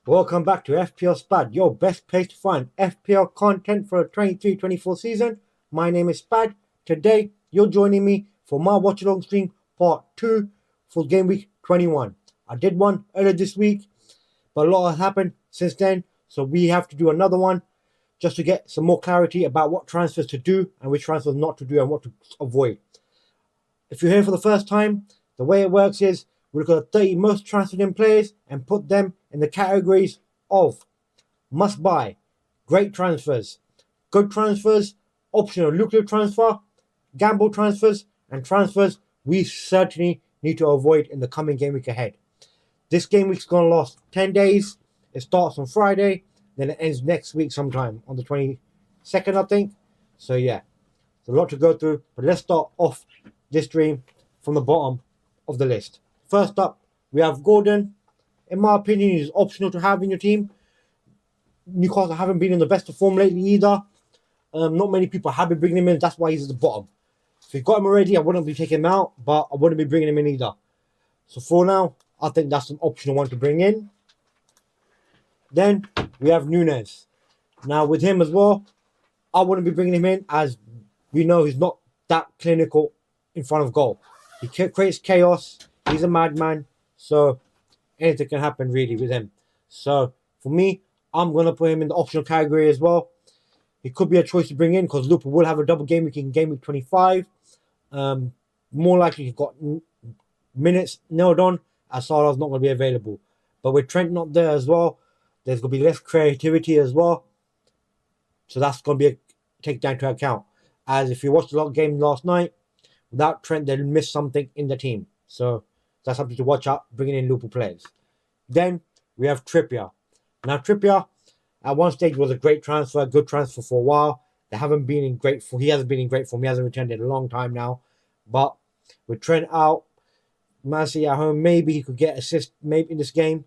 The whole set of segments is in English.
Welcome back to FPL Spad, your best place to find FPL content for the 23-24 season. My name is Spad. Today, you're joining me for my watch along stream part 2 for Gameweek 21. I did one earlier this week, but a lot has happened since then, so we have to do another one just to get some more clarity about what transfers to do and which transfers not to do and what to avoid. If you're here for the first time, the way it works is we look at the 30 most transferred in players and put them in the categories of must buy, great transfers, good transfers, optional lucrative transfer, gamble transfers, and transfers we certainly need to avoid in the coming game week ahead. This game week's going to last 10 days. It starts on Friday, then it ends next week sometime on the 22nd, I think. So yeah, there's a lot to go through, but let's start off this stream from the bottom of the list. First up, we have Gordon. In my opinion, he's optional to have in your team. Newcastle haven't been in the best of form lately either. Not many people have been bringing him in. That's why he's at the bottom. If you've got him already, I wouldn't be taking him out, but I wouldn't be bringing him in either. So for now, I think that's an optional one to bring in. Then we have Nunez. Now with him as well, I wouldn't be bringing him in as we know he's not that clinical in front of goal. He creates chaos. He's a madman. So anything can happen really with him. So for me, I'm going to put him in the optional category as well. He could be a choice to bring in because Liverpool will have a double game week in game week 25. More likely he's got minutes nailed on as Salah's not going to be available. But with Trent not there as well, there's going to be less creativity as well. So that's going to be taken into account. As if you watched a lot of games last night, without Trent, they'll miss something in the team. So that's something to watch out, bringing in Liverpool players. Then we have Trippier. Now Trippier, at one stage, was a great transfer, good transfer for a while. They haven't been in great form. He hasn't been in great form. He hasn't returned in a long time now. But with Trent out, Man City at home, maybe he could get assist maybe in this game.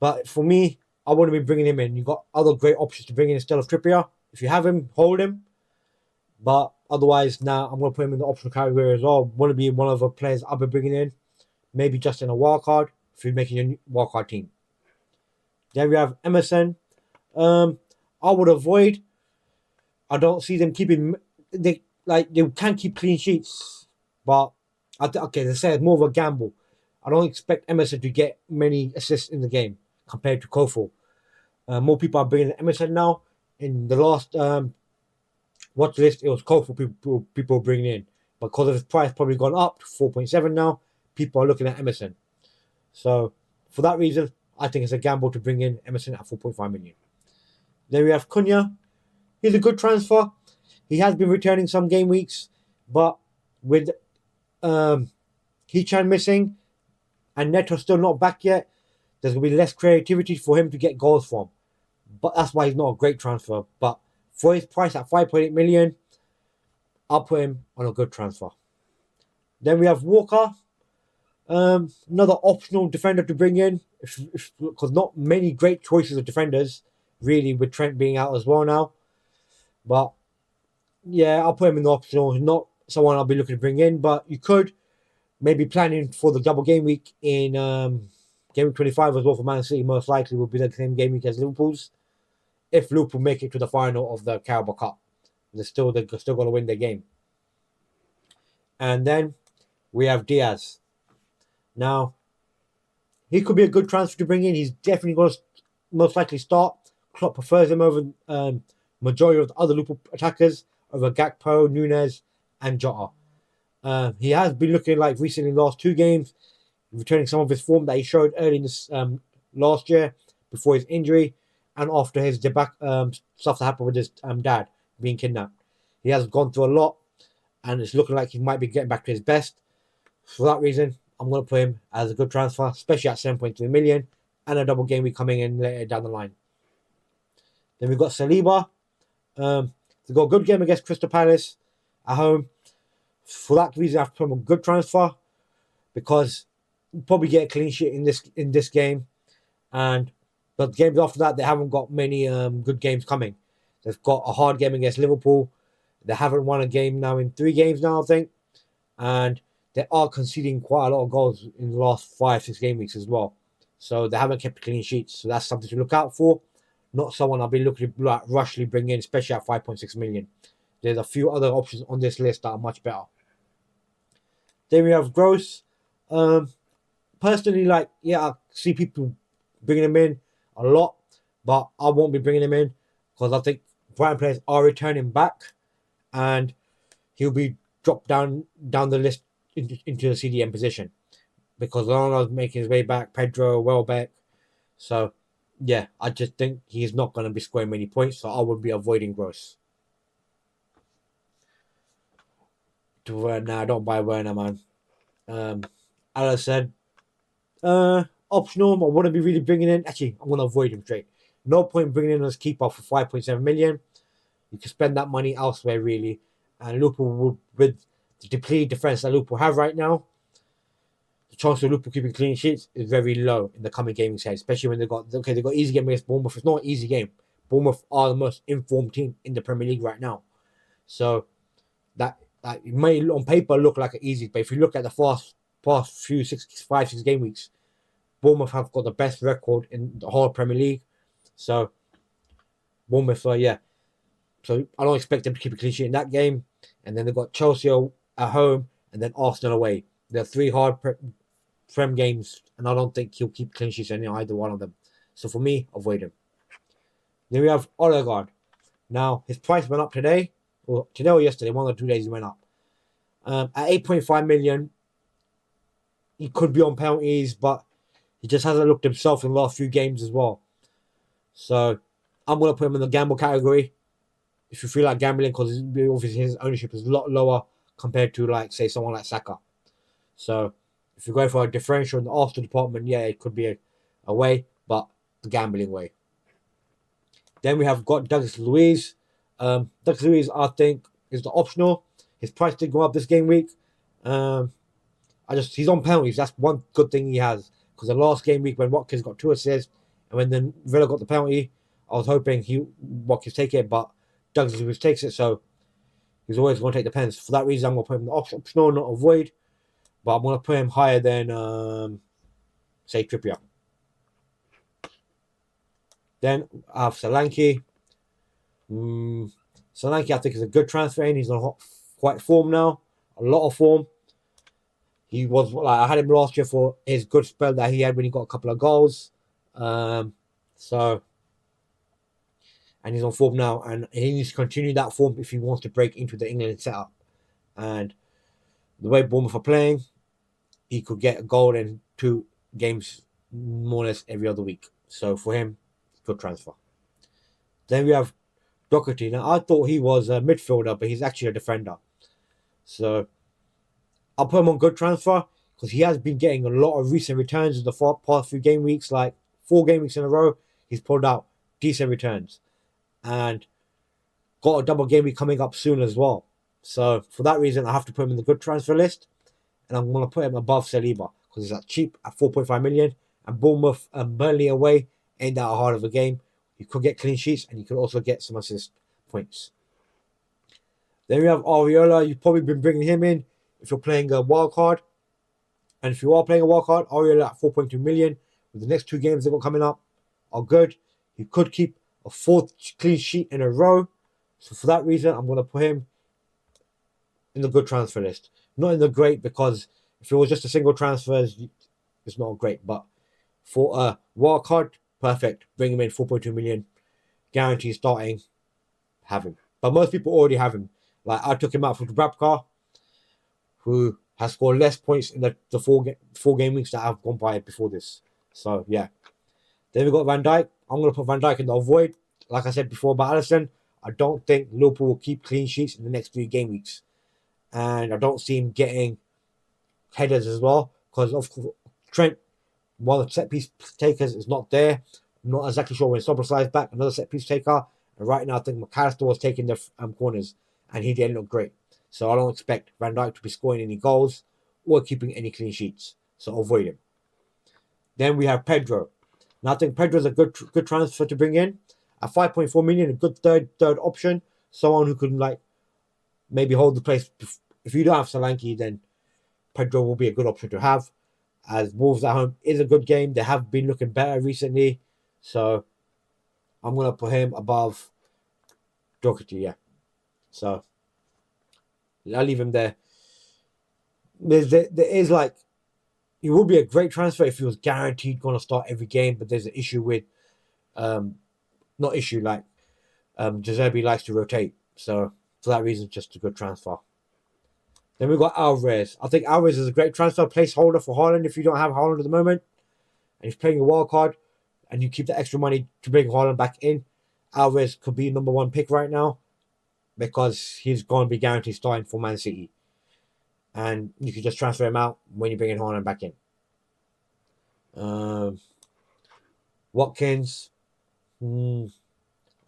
But for me, I wouldn't be bringing him in. You've got other great options to bring in instead of Trippier. If you have him, hold him. But otherwise, now I'm going to put him in the optional category as well. Want to be one of the players I'll be bringing in. Maybe just in a wildcard if you're making your wildcard team. Then we have Emerson. I would avoid. I don't see them keeping. They can keep clean sheets, but they say it's more of a gamble. I don't expect Emerson to get many assists in the game compared to Kofo. More people are bringing Emerson now. In the last watch list, it was Kofo people bringing in, but because of his price probably gone up to 4.7 now, people are looking at Emerson. So for that reason, I think it's a gamble to bring in Emerson at 4.5 million. Then we have Cunha. He's a good transfer. He has been returning some game weeks, but with Hichan missing and Neto still not back yet, there's going to be less creativity for him to get goals from. But that's why he's not a great transfer. But for his price at 5.8 million, I'll put him on a good transfer. Then we have Walker. Another optional defender to bring in because not many great choices of defenders really with Trent being out as well now. But yeah, I'll put him in the optional. Not someone I'll be looking to bring in, but you could maybe planning for the double game week in game week 25 as well for Man City. Most likely will be the same game week as Liverpool's. If Liverpool make it to the final of the Carabao Cup, they're still going to win their game. And then we have Diaz. Now, he could be a good transfer to bring in. He's definitely going to most likely start. Klopp prefers him over majority of the other Liverpool attackers, over Gakpo, Nunez, and Jota. He has been looking like recently in the last 2 games, returning some of his form that he showed early in this last year before his injury and after his stuff that happened with his dad being kidnapped. He has gone through a lot, and it's looking like he might be getting back to his best. For that reason, I'm going to put him as a good transfer, especially at 7.3 million, and a double game week coming in later down the line. Then we've got Saliba. They've got a good game against Crystal Palace at home. For that reason, I have to put him on a good transfer because we'll probably get a clean sheet in this game. But games after that, they haven't got many good games coming. They've got a hard game against Liverpool. They haven't won a game now in 3 games now, I think. And they are conceding quite a lot of goals in the last 5-6 game weeks as well. So they haven't kept clean sheets. So that's something to look out for. Not someone I'll be looking to like rushly bring in, especially at 5.6 million. There's a few other options on this list that are much better. Then we have Gross. Personally, like, yeah, I see people bringing him in a lot, but I won't be bringing him in because I think Brighton players are returning back, and he'll be dropped down the list into the CDM position because Ronaldo's making his way back, Pedro, Welbeck. So, yeah, I just think he's not going to be scoring many points, so I would be avoiding Gross. To Werner, I don't buy Werner, man. As I said, optional, I wouldn't be really bringing in. Actually, I'm going to avoid him straight. No point bringing in as keeper for 5.7 million. You can spend that money elsewhere, really. And Liverpool would, with the depleted defence that Liverpool have right now, the chance of Liverpool keeping clean sheets is very low in the coming gaming side, especially when they got easy game against Bournemouth. It's not an easy game. Bournemouth are the most informed team in the Premier League right now, so that it may on paper look like an easy, but if you look at the past few 6 game weeks, Bournemouth have got the best record in the whole Premier League. So Bournemouth, yeah. So I don't expect them to keep a clean sheet in that game. And then they've got Chelsea at home and then Arsenal away. There are 3 hard Prem games, and I don't think he'll keep clean sheets in either one of them. So for me, avoid him. Then we have Odegaard. Now, his price went up today or yesterday, one or 2 days he went up. At 8.5 million, he could be on penalties, but he just hasn't looked himself in the last few games as well. So I'm going to put him in the gamble category. If you feel like gambling, because obviously his ownership is a lot lower compared to, like, say, someone like Saka. So if you're going for a differential in the Arsenal department, yeah, it could be a way, but the gambling way. Then we have got Douglas Luiz. Douglas Luiz, I think, is the optional. His price did go up this game week. He's on penalties. That's one good thing he has. Because the last game week when Watkins got 2 assists, and when then Villa got the penalty, I was hoping Watkins take it, but Douglas Luiz takes it, so he's always going to take the pens. For that reason, I'm going to put him in the optional, not avoid. But I'm going to put him higher than, say, Trippier. Then I have Solanke. Solanke, I think, is a good transfer in. He's on quite form now. A lot of form. He was, like, I had him last year for his good spell that he had when he got a couple of goals. And he's on form now, and he needs to continue that form if he wants to break into the England setup. And the way Bournemouth are playing, he could get a goal in 2 games more or less every other week. So for him, good transfer. Then we have Doherty. Now, I thought he was a midfielder, but he's actually a defender. So I'll put him on good transfer because he has been getting a lot of recent returns in the past few game weeks, like 4 game weeks in a row. He's pulled out decent returns and got a double game week coming up soon as well. So for that reason, I have to put him in the good transfer list, and I'm going to put him above Saliba because he's at cheap at 4.5 million. And Bournemouth and Burnley away ain't that hard of a game. You could get clean sheets, and you could also get some assist points. Then we have Areola. You've probably been bringing him in if you're playing a wild card. And if you are playing a wild card, Areola at 4.2 million with the next 2 games they've got coming up are good. He could keep a 4th clean sheet in a row. So for that reason, I'm going to put him in the good transfer list. Not in the great, because if it was just a single transfer, it's not great. But for a wild card, perfect. Bring him in, 4.2 million. Guarantee starting. Have him. But most people already have him. Like, I took him out for Dubravka, who has scored less points in the 4 game weeks that have gone by before this. So, yeah. Then we got Van Dijk. I'm going to put Van Dijk in the avoid. Like I said before about Alisson, I don't think Liverpool will keep clean sheets in the next 3 game weeks. And I don't see him getting headers as well, because of Trent, one of the set piece takers, is not there. I'm not exactly sure when Soboslai's back, another set piece taker. And right now, I think McAllister was taking the corners, and he didn't look great. So I don't expect Van Dijk to be scoring any goals or keeping any clean sheets. So avoid him. Then we have Pedro. Now I think Pedro's a good transfer to bring in. At 5.4 million, a good third option. Someone who can, like, maybe hold the place. If you don't have Solanke, then Pedro will be a good option to have. as Wolves at home is a good game. They have been looking better recently. So I'm going to put him above Doherty, yeah. So I'll leave him there. There is like, it would be a great transfer if he was guaranteed going to start every game, but there's an issue with, not issue, like, Giuseppe likes to rotate. So for that reason, just a good transfer. Then we've got Alvarez. I think Alvarez is a great transfer placeholder for Haaland if you don't have Haaland at the moment. And he's playing a wild card and you keep the extra money to bring Haaland back in. Alvarez could be number one pick right now because he's going to be guaranteed starting for Man City. And you can just transfer him out when you bring in Haaland back in. Watkins. I'm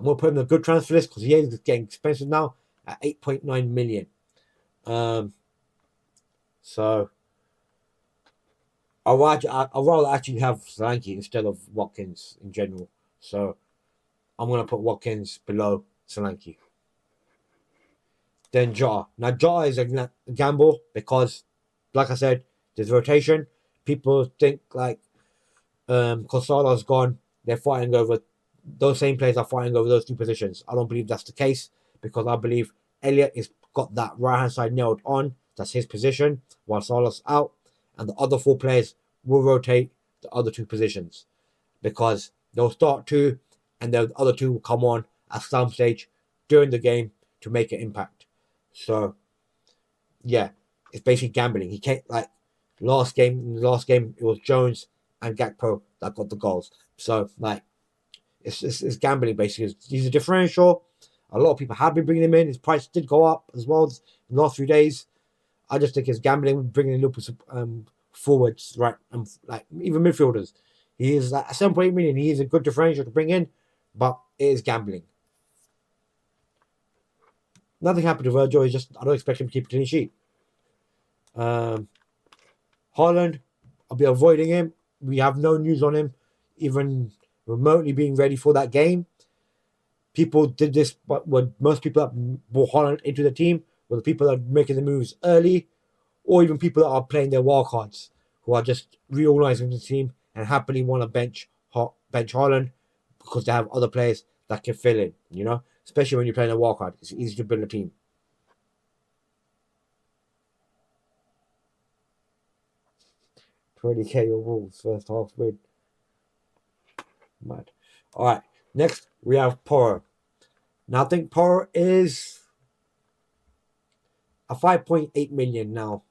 going to put him in a good transfer list because he is getting expensive now at 8.9 million. So I'd rather actually have Solanke instead of Watkins in general. So I'm going to put Watkins below Solanke. Then Jota. Now Jota is a gamble because, like I said, there's rotation. People think like Cosala's gone. They're fighting over, those same players are fighting over those two positions. I don't believe that's the case because I believe Elliott has got that right hand side nailed on. That's his position while Salah's out. And the other four players will rotate the other two positions because they'll start two and the other two will come on at some stage during the game to make an impact. So, yeah, it's basically gambling. He can't, like, last game it was Jones and Gakpo that got the goals. So, like, it's gambling basically. He's a differential. A lot of people have been bringing him in. His price did go up as well in the last few days. I just think it's gambling, bringing in Liverpool forwards, right? Like even midfielders. He is at 7.8 million. He is a good differential to bring in, but it is gambling. Nothing happened to Virgil. He's just, I don't expect him to keep a clean sheet. Haaland, I'll be avoiding him. We have no news on him, even remotely being ready for that game. People did this, but when most people that brought Haaland into the team were the people that are making the moves early, or even people that are playing their wild cards, who are just reorganizing the team and happily want to bench Haaland because they have other players that can fill in, you know? Especially when you're playing a wild card. It's easy to build a team. $20K your Wolves first half win. Mad. Alright, next we have Porro. Now I think Porro is a 5.8 million now.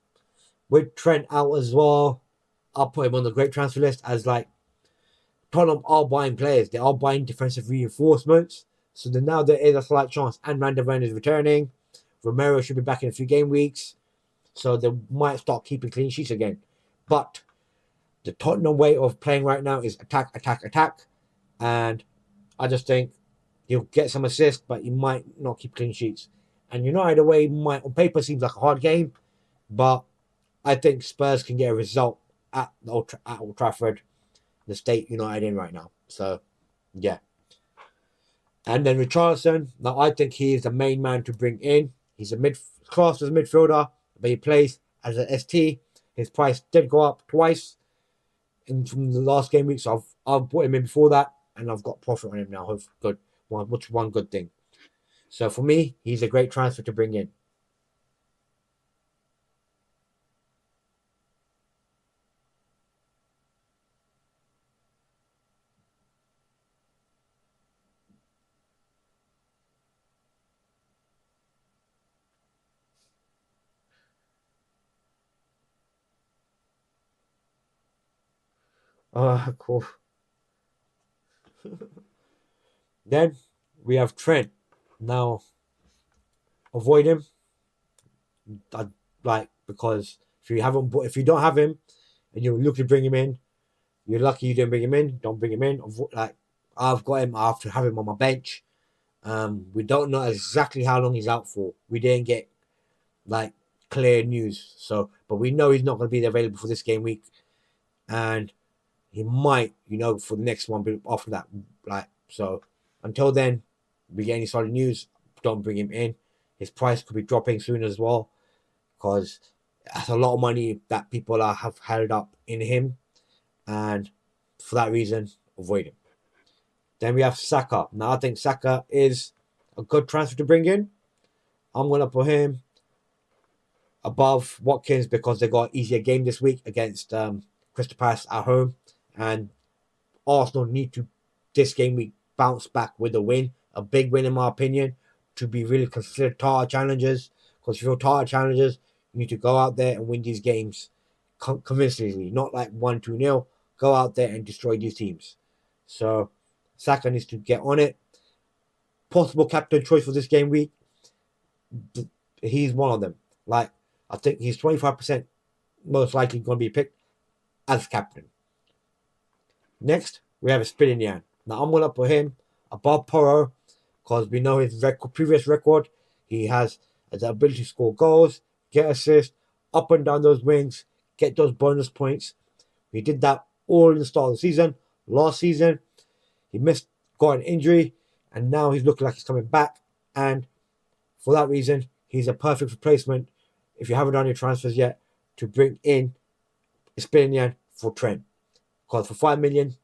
With Trent out as well, I'll put him on the great transfer list as like Tottenham are buying players. They are buying defensive reinforcements. So then now there is a slight chance. And Van der Ven is returning. Romero should be back in a few game weeks. So they might start keeping clean sheets again. But the Tottenham way of playing right now is attack, attack, attack. And I just think he'll get some assists, but he might not keep clean sheets. And United away might, on paper, seems like a hard game. But I think Spurs can get a result at Old Trafford, the state United in right now. So, yeah. And then Richarlison, now I think he is the main man to bring in. He's a class as a midfielder, but he plays as an ST. His price did go up twice from the last game week, so I've put him in before that, and I've got profit on him now. Good, one good thing. So for me, he's a great transfer to bring in. Cool. Then we have Trent. Now, avoid him. Because if you don't have him, and you're looking to bring him in, you're lucky you didn't bring him in. Don't bring him in. Like I've got him. I have to have him on my bench. We don't know exactly how long he's out for. We didn't get like clear news. So, but we know he's not going to be available for this game week, and he might, for the next one, but after that, like so. Until then, we get any solid news, don't bring him in. His price could be dropping soon as well, because That's a lot of money that people have held up in him, and for that reason, avoid him. Then we have Saka. Now I think Saka is a good transfer to bring in. I'm gonna put him above Watkins because they got an easier game this week against Crystal Palace at home, and Arsenal need to this game week bounce back with a win, a big win in my opinion, to be really considered title challengers. Because if you're title challengers, you need to go out there and win these games convincingly, not like 1-2-0. Go out there and destroy these teams. So Saka needs to get on it. Possible captain choice for this game week, he's one of them. Like, I think he's 25% most likely going to be picked as captain. Next, we have Spininian. Now, I'm going to put him above Porro because we know his previous record. He has the ability to score goals, get assists, up and down those wings, get those bonus points. He did that all in the start of the season. Last season, he got an injury, and now he's looking like he's coming back. And for that reason, he's a perfect replacement, if you haven't done your transfers yet, to bring in Spininian for Trent. Because for 5 million,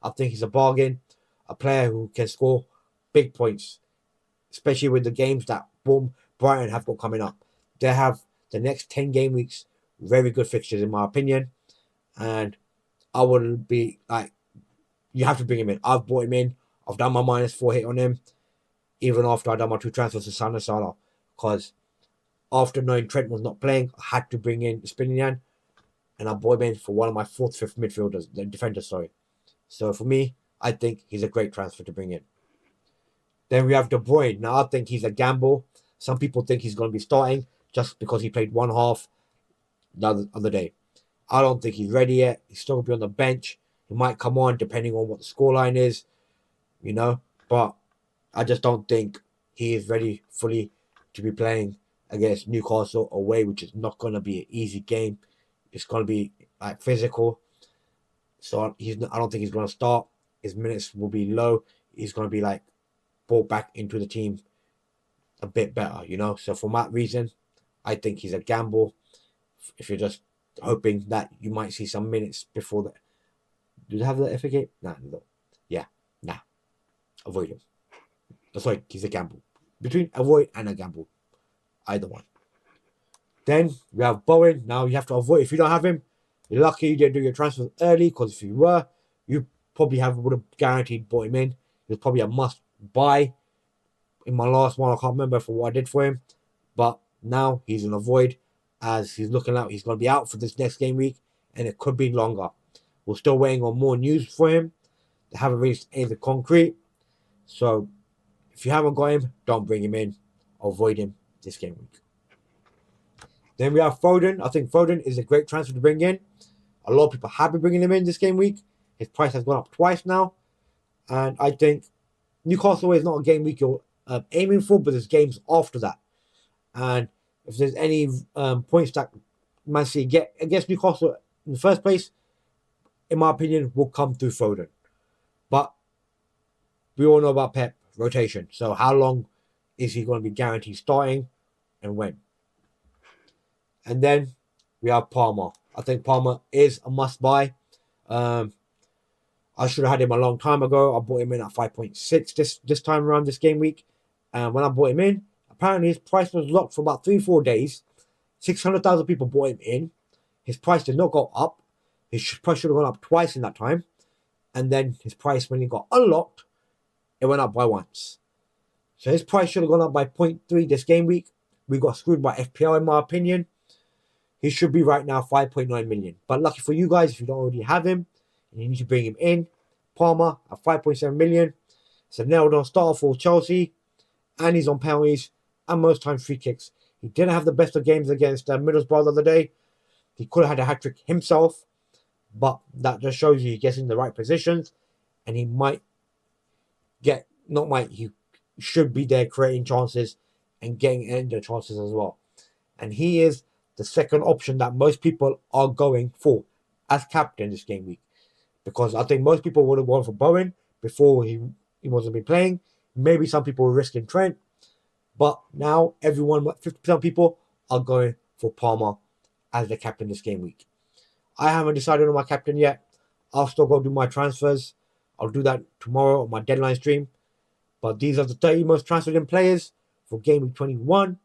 I think he's a bargain. A player who can score big points, especially with the games that Brighton have got coming up. They have the next 10 game weeks, very good fixtures in my opinion. And I would be like, you have to bring him in. I've brought him in. I've done my -4 hit on him, even after I've done my 2 transfers to Sana Salah. Because after knowing Trent was not playing, I had to bring in Spininian, and I brought him in for one of my 4th, 5th midfielders, the defenders, sorry. So for me, I think he's a great transfer to bring in. Then we have De Bruyne. Now I think he's a gamble. Some people think he's going to be starting just because he played one half the other day. I don't think he's ready yet. He's still going to be on the bench. He might come on depending on what the scoreline is, But I just don't think he is ready fully to be playing against Newcastle away, which is not going to be an easy game. It's going to be like physical. So I don't think he's going to start. His minutes will be low. He's going to be like brought back into the team a bit better, So for that reason, I think he's a gamble. If you're just hoping that you might see some minutes before that. Do they have the FA game? Nah, no. Yeah, nah. Avoid him. Sorry, he's a gamble. Between avoid and a gamble. Either one. Then we have Bowen. Now you have to avoid. If you don't have him, you're lucky you didn't do your transfers early, because if you were, you probably would have guaranteed bought him in. He was probably a must buy in my last one. I can't remember for what I did for him. But now he's an avoid, as he's looking out. He's going to be out for this next game week, and it could be longer. We're still waiting on more news for him. They haven't reached anything concrete. So if you haven't got him, don't bring him in. Avoid him this game week. Then we have Foden. I think Foden is a great transfer to bring in. A lot of people have been bringing him in this game week. His price has gone up twice now. And I think Newcastle is not a game week you're aiming for, but there's games after that. And if there's any points that Man City get against Newcastle in the first place, in my opinion, will come through Foden. But we all know about Pep rotation. So how long is he going to be guaranteed starting, and when? And then we have Palmer. I think Palmer is a must-buy. I should have had him a long time ago. I bought him in at 5.6 this time around this game week. And when I bought him in, apparently his price was locked for about 3-4 days. 600,000 people bought him in. His price did not go up. His price should have gone up twice in that time. And then his price, when he got unlocked, it went up by once. So his price should have gone up by 0.3 this game week. We got screwed by FPL, in my opinion. He should be right now 5.9 million. But lucky for you guys, if you don't already have him, and you need to bring him in. Palmer at 5.7 million. It's a nailed-on starter for Chelsea. And he's on penalties and most times free kicks. He didn't have the best of games against Middlesbrough the other day. He could have had a hat-trick himself. But that just shows you he gets in the right positions. And he he should be there creating chances and getting into chances as well. And he is the second option that most people are going for as captain this game week. Because I think most people would have gone for Bowen before he wasn't been playing. Maybe some people were risking Trent. But now 50% of people are going for Palmer as the captain this game week. I haven't decided on my captain yet. I'll still go do my transfers. I'll do that tomorrow on my deadline stream. But these are the 30 most transferred in players for Game Week 21.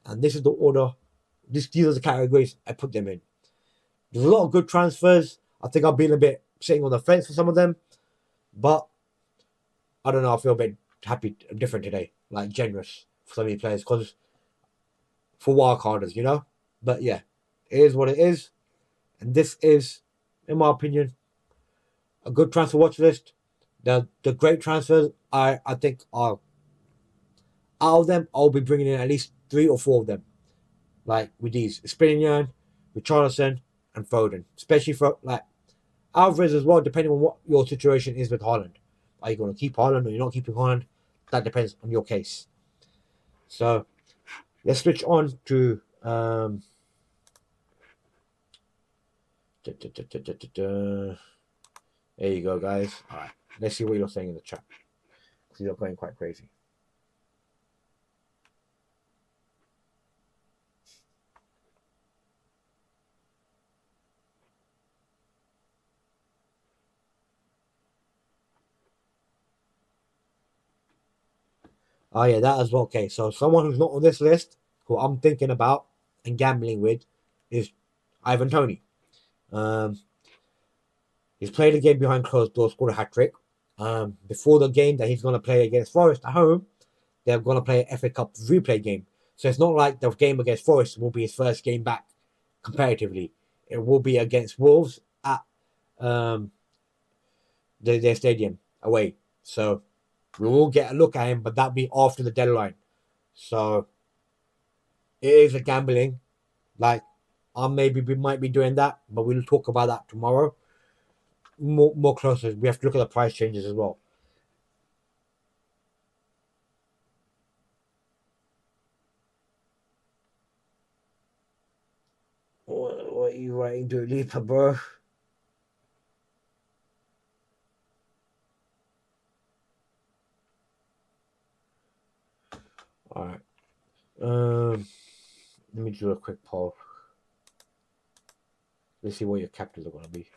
And this is the order. These are the categories I put them in. There's a lot of good transfers. I think I've been a bit sitting on the fence for some of them. But I don't know. I feel a bit happy, different today. Like generous for some of these players. Because for wildcarders, you know? But yeah, it is what it is. And this is, in my opinion, a good transfer watch list. The great transfers, I think, are out of them. I'll be bringing in at least 3 or 4 of them. Like with these, Spinnian, Richarlison, and Foden. Especially for like Alvarez as well, depending on what your situation is with Haaland. Are you going to keep Haaland or you're not keeping Haaland? That depends on your case. So let's switch on to there you go, guys. All right, let's see what you're saying in the chat. Because you're going quite crazy. Oh yeah, that as well. Okay, so someone who's not on this list, who I'm thinking about and gambling with, is Ivan Toney. He's played a game behind closed doors, scored a hat-trick. Before the game that he's going to play against Forest at home, they're going to play an FA Cup replay game. So it's not like the game against Forest will be his first game back comparatively. It will be against Wolves at their stadium away. So we will get a look at him, but that'll be after the deadline. So it is a gambling. Like, we might be doing that, but we'll talk about that tomorrow. More closer. We have to look at the price changes as well. What are you writing to Lipa, bro? Alright. Let me do a quick poll. Let's see what your captains are going to be.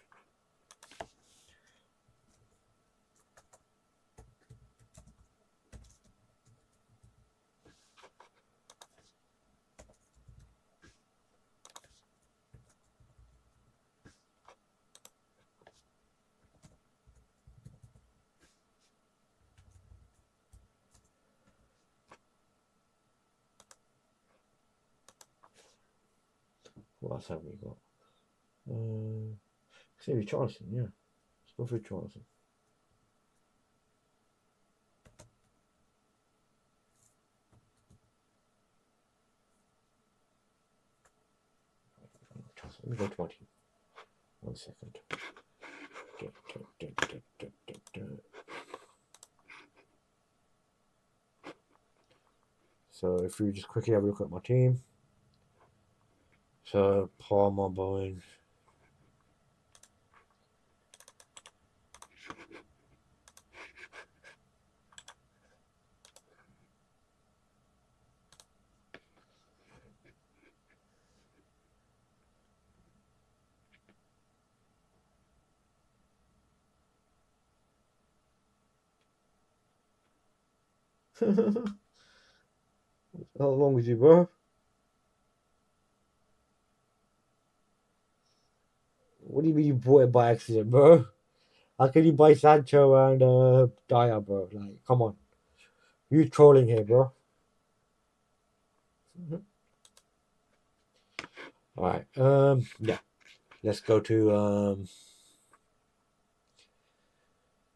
What else have we got? Say Richarlison, yeah. Let's go for Richarlison. Let me go to my team. 1 second. So if we just quickly have a look at my team. So Palmer, Bowen. How long is you, bro? What do you mean you bought it by accident, bro? How can you buy Sancho and Dyer, bro? Like, come on. You trolling here, bro. Alright, yeah. Let's go to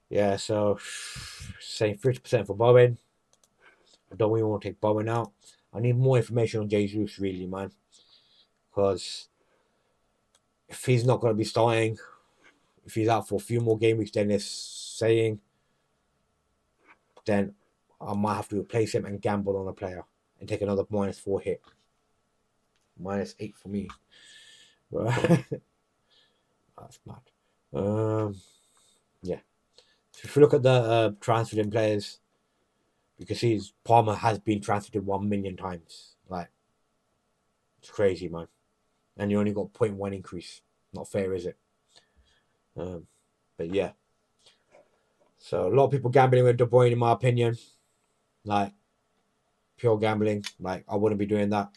yeah, so saying 50% for Bowen. I don't really want to take Bowen out. I need more information on Jesus, really, man. Because if he's not going to be starting, if he's out for a few more game weeks than they're saying, then I might have to replace him and gamble on a player and take another -4 hit. -8 for me. Right? That's mad. Yeah. So if you look at the transferred in players, you can see Palmer has been transferred 1 million times. Like, it's crazy, man. and you only got 0.1 increase. Not fair, is it? But yeah. So a lot of people gambling with De Bruyne, in my opinion. Like, pure gambling. Like, I wouldn't be doing that.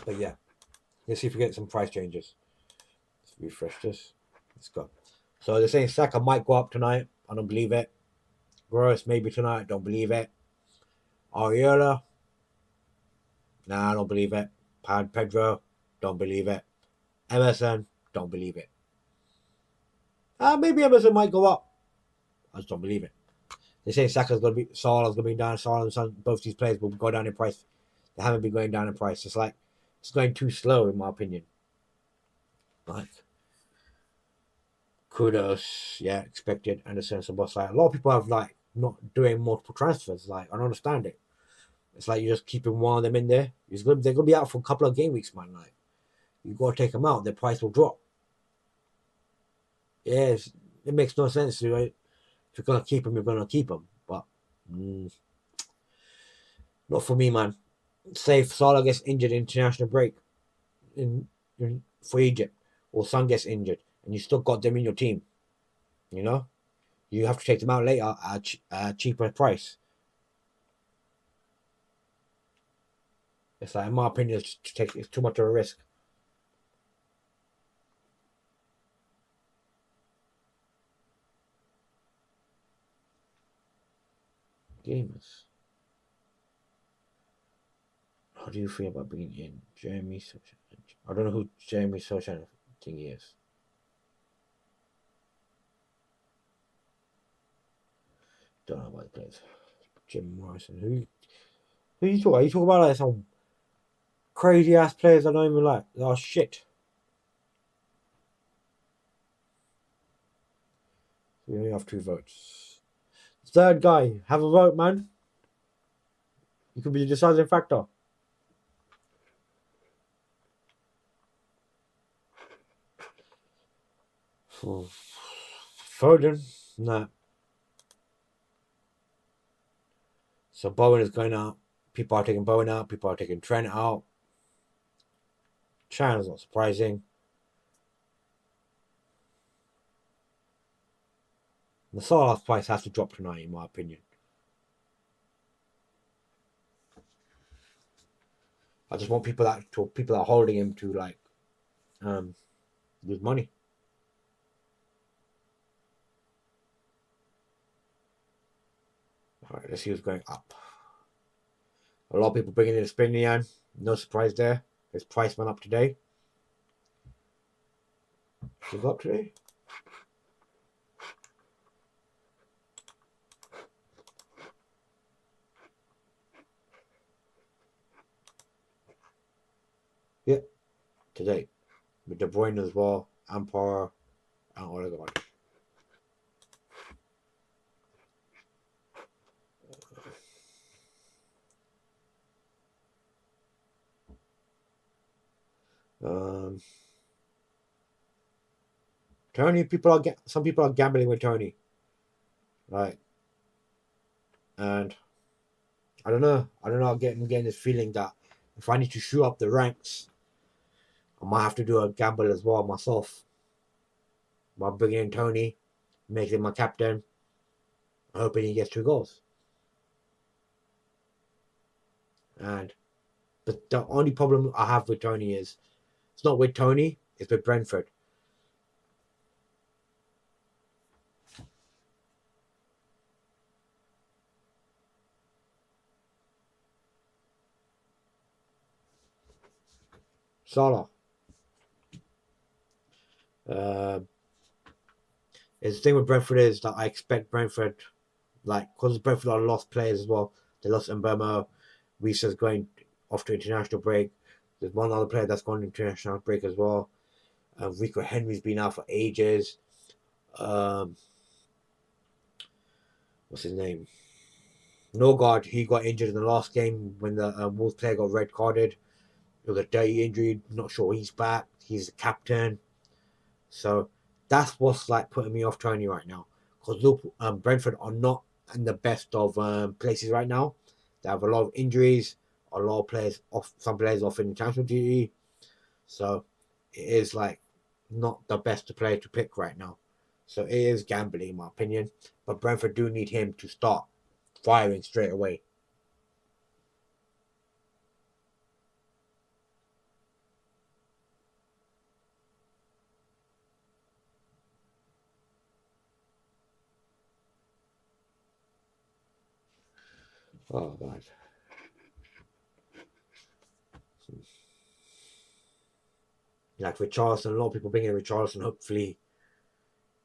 But yeah. Let's see if we get some price changes. Let's refresh this. Let's go. So they're saying Saka might go up tonight. I don't believe it. Gross maybe tonight. Don't believe it. Ariola. Nah, I don't believe it. Pedro. Don't believe it. Emerson. Don't believe it. Maybe Emerson might go up. I just don't believe it. They're saying Salah's going to be down. Salah and Son, both these players will go down in price. They haven't been going down in price. It's like, it's going too slow, in my opinion. Like, kudos, yeah, expected, and a sense of boss. Like, a lot of people have, like, not doing multiple transfers. Like, I don't understand it. It's like you're just keeping one of them in there. They're going to be out for a couple of game weeks, man. Like, you got to take them out. Their price will drop. Yes, it makes no sense. Right? If you're going to keep them, you're going to keep them. But not for me, man. Say if Salah gets injured in international break for Egypt, or Son gets injured, and you still got them in your team, you know, you have to take them out later at a cheaper price. It's like, in my opinion, it's too much of a risk. Gamers. How do you feel about bringing in Jeremy Sochan? I don't know who Jeremy Sochan thing is. Don't know about the players. Jim Morrison. Who you talking about? You talking about like some crazy ass players I don't even like. Oh shit. We only have 2 votes. Third guy, have a vote, man. You could be the deciding factor. Foden, nah. So Bowen is going out. People are taking Bowen out. People are taking Trent out. China's not surprising. The Salah's price has to drop tonight, in my opinion. I just want people that are holding him to like lose money. All right, let's see who's going up. A lot of people bringing in Spinian. No surprise there. His price went up today. Did it go up today? Yeah, today. With De Bruyne as well, Ampara, and Odegaard. Tony, some people are gambling with Tony, right? And I don't know. I'm getting this feeling that if I need to shoot up the ranks, I might have to do a gamble as well myself. By bringing in Tony, making him my captain, hoping he gets 2 goals. But the only problem I have with Tony is it's not with Tony, it's with Brentford. Salah. The thing with Brentford is that I expect Brentford, like, because Brentford are lost players as well. They lost Mbemo. Wisa's going off to international break. There's one other player that's gone international break as well. Rico Henry's been out for ages. What's his name? Norgard, he got injured in the last game when the Wolves player got red carded. It was a dirty injury. Not sure he's back. He's the captain. So that's what's like putting me off Tony right now. Because Brentford are not in the best of places right now. They have a lot of injuries, a lot of players off, some players off in international duty. So it is like not the best player to pick right now. So it is gambling, in my opinion. But Brentford do need him to start firing straight away. Oh, God. Like Richarlison, a lot of people bring in Richarlison. Hopefully,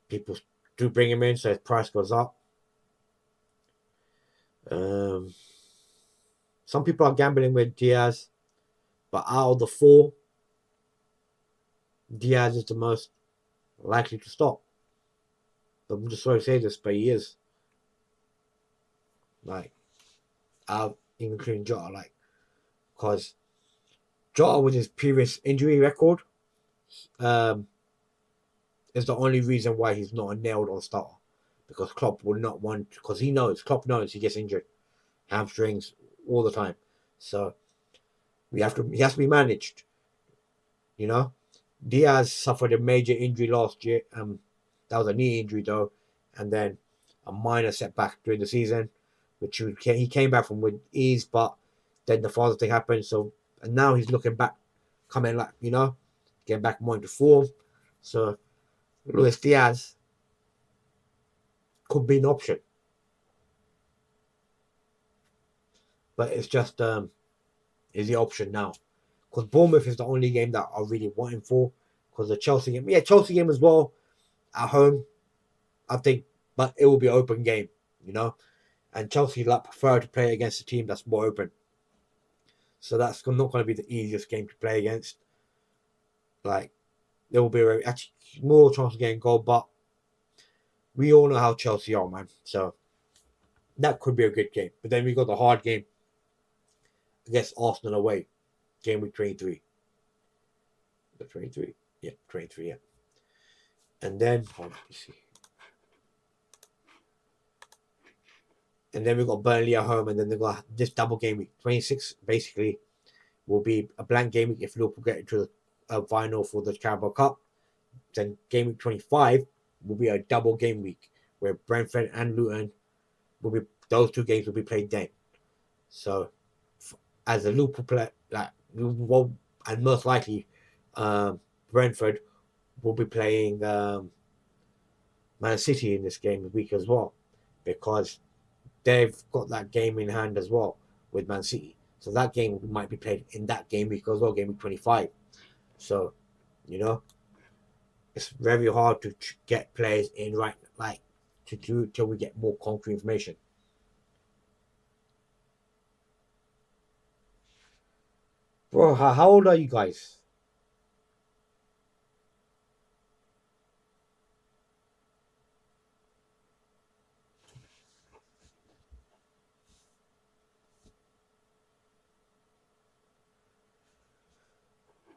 people do bring him in so his price goes up. Some people are gambling with Diaz, but out of the four, Diaz is the most likely to stop. I'm just sorry to say this, but he is. Like, out, including Jota, like, because Jota, with his previous injury record, is the only reason why he's not a nailed on starter. Because Klopp will not want, because Klopp knows he gets injured, hamstrings all the time. So he has to be managed. You know, Diaz suffered a major injury last year. That was a knee injury though, and then a minor setback during the season, which he came back from with ease. But then the father thing happened. So and now he's looking back, coming like getting back more into form. So Luis Diaz could be an option, but it's just is the option now because Bournemouth is the only game that I really want him for. Because the Chelsea game, Chelsea game as well at home, I think, but it will be an open game, and Chelsea prefer to play against a team that's more open. So that's not going to be the easiest game to play against. Like there will be actually more chance of getting goal, but we all know how Chelsea are, man. So that could be a good game. But then we got the hard game against Arsenal away, game week 23. The 23, 23, yeah. And then let me see. And then we've got Burnley at home, and then they've got this double game week. 26 basically will be a blank game week if Liverpool get into a final for the Carabao Cup. Then game week 25 will be a double game week where Brentford and Luton those two games will be played then. So as a Liverpool player, and most likely Brentford will be playing Man City in this game week as well, because they've got that game in hand as well with Man City. So that game might be played in that game week as well, game week 25. So, it's very hard to get players in to do till we get more concrete information. Bro, how old are you guys?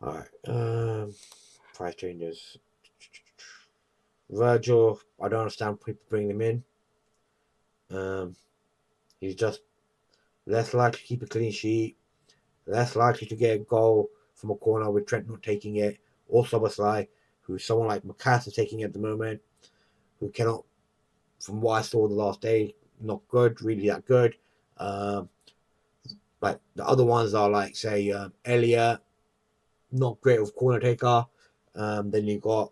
Alright, price changes. Virgil, I don't understand people bringing him in. He's just less likely to keep a clean sheet, less likely to get a goal from a corner with Trent not taking it, or Szoboszlai, who's someone like McCass is taking it at the moment, who cannot, from what I saw the last day, not good, really that good. Like the other ones are like, say, Elliot, not great with corner taker. Then you got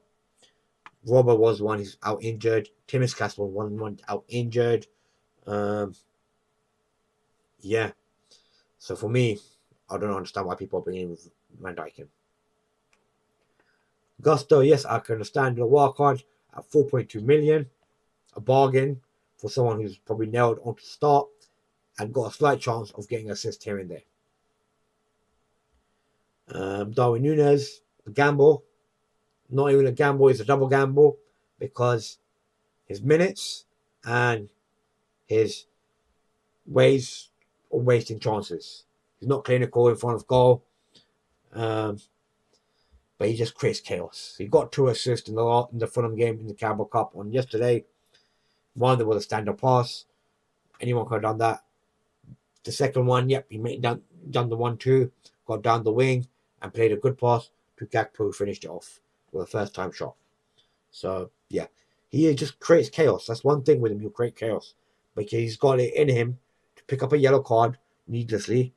Robert was one who's out injured. Timiskas was one out injured. Yeah. So for me, I don't understand why people are bringing Van Dijk in. Gusto, yes, I can understand the wild card at 4.2 million, a bargain for someone who's probably nailed on to start and got a slight chance of getting assist here and there. Darwin Núñez, a gamble. Not even a gamble, it's a double gamble because his minutes and his ways of wasting chances. He's not clinical in front of goal, but he just creates chaos. He got 2 assists in the Fulham game in the Carabao Cup on yesterday. One, there was a stand-up pass. Anyone could have done that. The second one, yep, he done the 1-2, got down the wing and played a good pass to Gakpo, who finished it off with a first time shot. So yeah, he just creates chaos. That's one thing with him, he'll create chaos. Because he's got it in him to pick up a yellow card needlessly,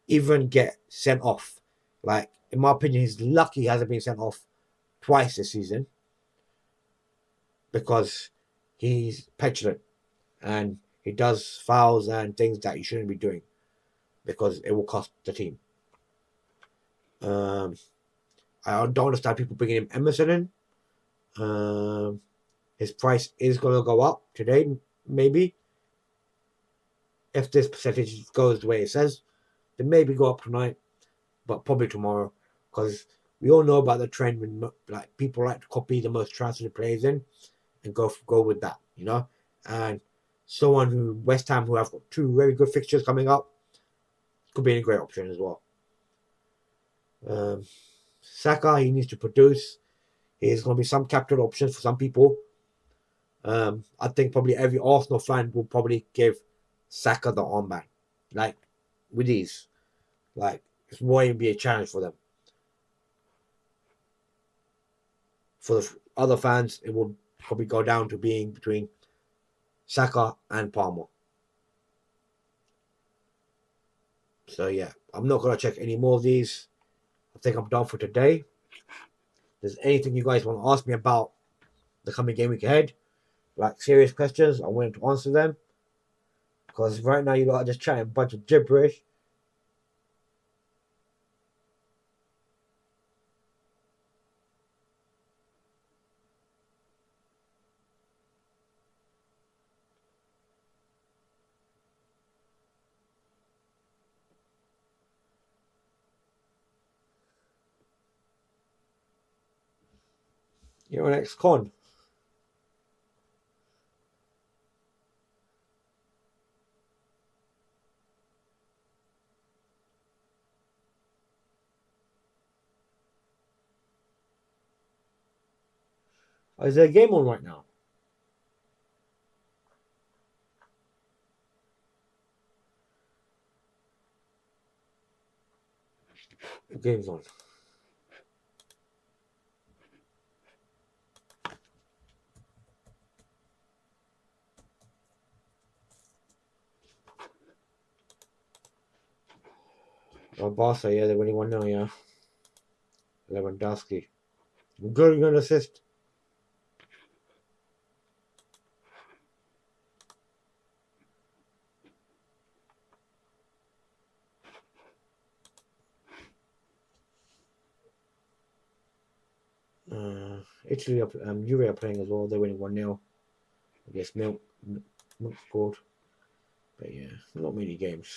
even get sent off. Like, in my opinion, he's lucky he hasn't been sent off twice this season because he's petulant and he does fouls and things that he shouldn't be doing because it will cost the team. I don't understand people bringing him Emerson in. His price is going to go up today, maybe. If this percentage goes the way it says, then maybe go up tonight, but probably tomorrow, because we all know about the trend when like people like to copy the most transferred players in and go with that, you know. And someone who West Ham, who have got two very good fixtures coming up, could be a great option as well. Saka, he needs to produce. He's going to be some capital options for some people. I think probably every Arsenal fan will probably give Saka the armband, like with ease. Like, it won't be a challenge for them. For the other fans, it will probably go down to being between Saka and Palmer. So yeah, I'm not gonna check any more of these. I think I'm done for today. If there's anything you guys want to ask me about the coming game week ahead, like serious questions, I'm willing to answer them. Because right now you lot are just chatting a bunch of gibberish. You're an ex-con. Oh, is there a game on right now? The game's on. Oh, Barca, yeah, they're winning 1-0, yeah. Lewandowski. Good assist. Italy, Juve are playing as well. They're winning 1-0. I guess Milk scored. But yeah, not many games.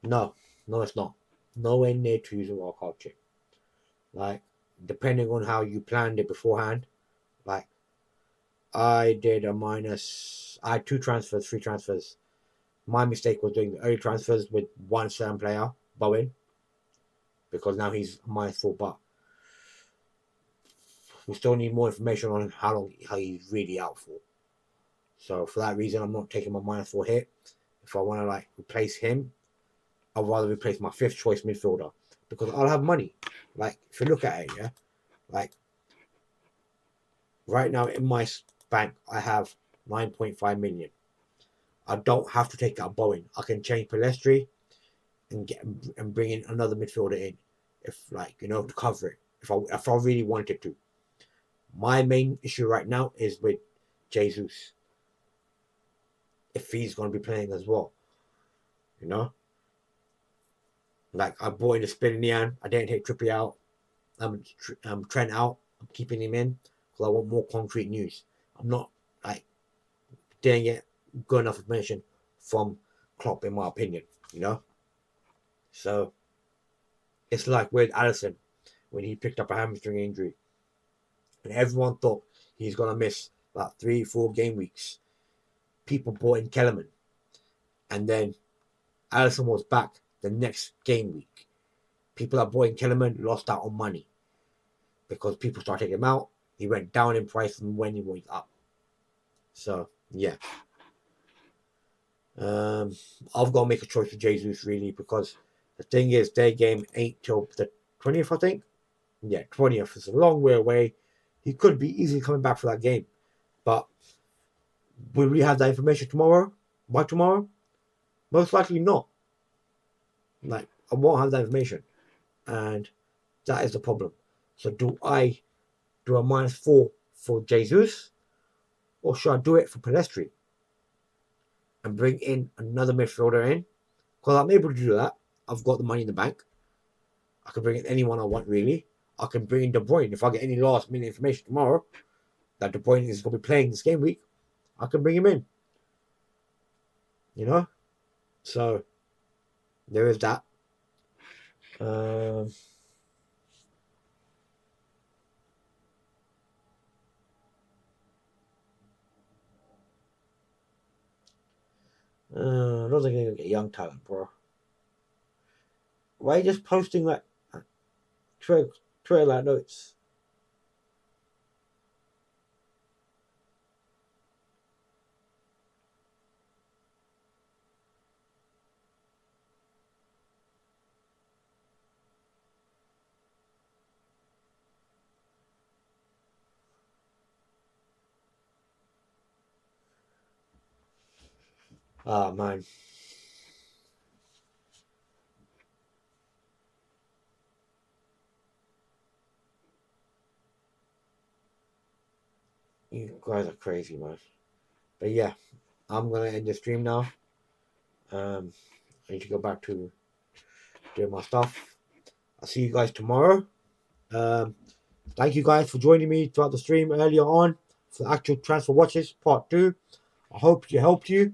No, it's not. Nowhere near to use a wildcard chip. Like, depending on how you planned it beforehand, like, I did a minus. I had 2 transfers, 3 transfers. My mistake was doing the early transfers with one certain player, Bowen, because now he's -4. But we still need more information on how he's really out for. So for that reason, I'm not taking my -4 hit. If I want to like replace him, I'd rather replace my 5th choice midfielder because I'll have money. Like, if you look at it, yeah, like right now in my bank, I have 9.5 million. I don't have to take out Bowen. I can change Palestri and bring in another midfielder in, if like, you know, to cover it. If I really wanted to. My main issue right now is with Jesus. If he's going to be playing as well, you know. Like, I bought in a Spinnian. I didn't take Trippier out. Trent out. I'm keeping him in because I want more concrete news. I'm not like didn't get good enough information from Klopp, in my opinion, you know. So it's like with Alisson when he picked up a hamstring injury, and everyone thought he's gonna miss like 3-4 game weeks. People bought in Kellerman, and then Alisson was back the next game week. People that bought in Kellerman lost out on money because people started taking him out. He went down in price from when he was up. So yeah, I've got to make a choice for Jesus really, because the thing is their game ain't till the 20th, I think. Yeah, 20th is a long way away. He could be easily coming back for that game, but will we have that information tomorrow? By tomorrow? Most likely not. Like, I won't have that information, and that is the problem. So do I do a -4 for Jesus, or should I do it for Pedestri and bring in another midfielder in? Because I'm able to do that. I've got the money in the bank. I can bring in anyone I want, really. I can bring in De Bruyne. If I get any last minute information tomorrow that De Bruyne is going to be playing this game week, I can bring him in. You know? So, there is that. I don't think I'm going to get young talent, bro. Why are you just posting like trailer notes? Oh, man. You guys are crazy, man. But yeah, I'm going to end the stream now. I need to go back to doing my stuff. I'll see you guys tomorrow. Thank you guys for joining me throughout the stream earlier on for the actual transfer watches part 2. I hope it helped you.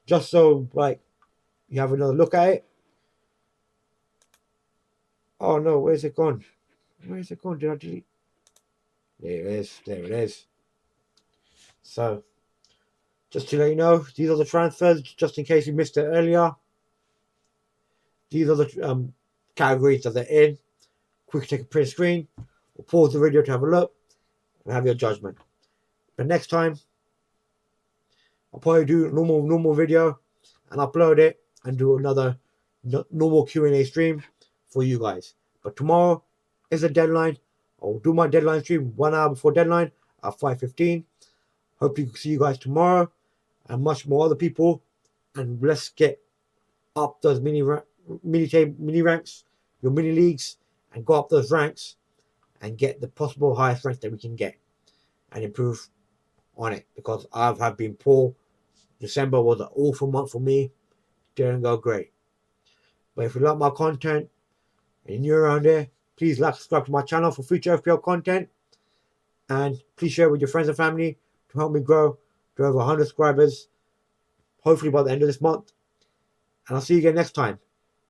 Just so like you have another look at it. Oh no, where's it gone? Where's it gone? Did I delete? There it is. There it is. So just to let you know, these are the transfers, just in case you missed it earlier. These are the categories that they're in. Quick take a print screen, or pause the video to have a look and have your judgment. But next time, I'll probably do a normal video and upload it and do another normal Q&A stream for you guys. But tomorrow is the deadline. I'll do my deadline stream 1 hour before deadline at 5:15. Hope to see you guys tomorrow and much more other people. And let's get up those mini ranks, your mini leagues, and go up those ranks and get the possible highest ranks that we can get and improve on it, because I have been poor. December was an awful month for me. Didn't go great. But if you like my content and you're around there, please like, subscribe to my channel for future FPL content, and please share with your friends and family to help me grow to over 100 subscribers, hopefully by the end of this month. And I'll see you again next time.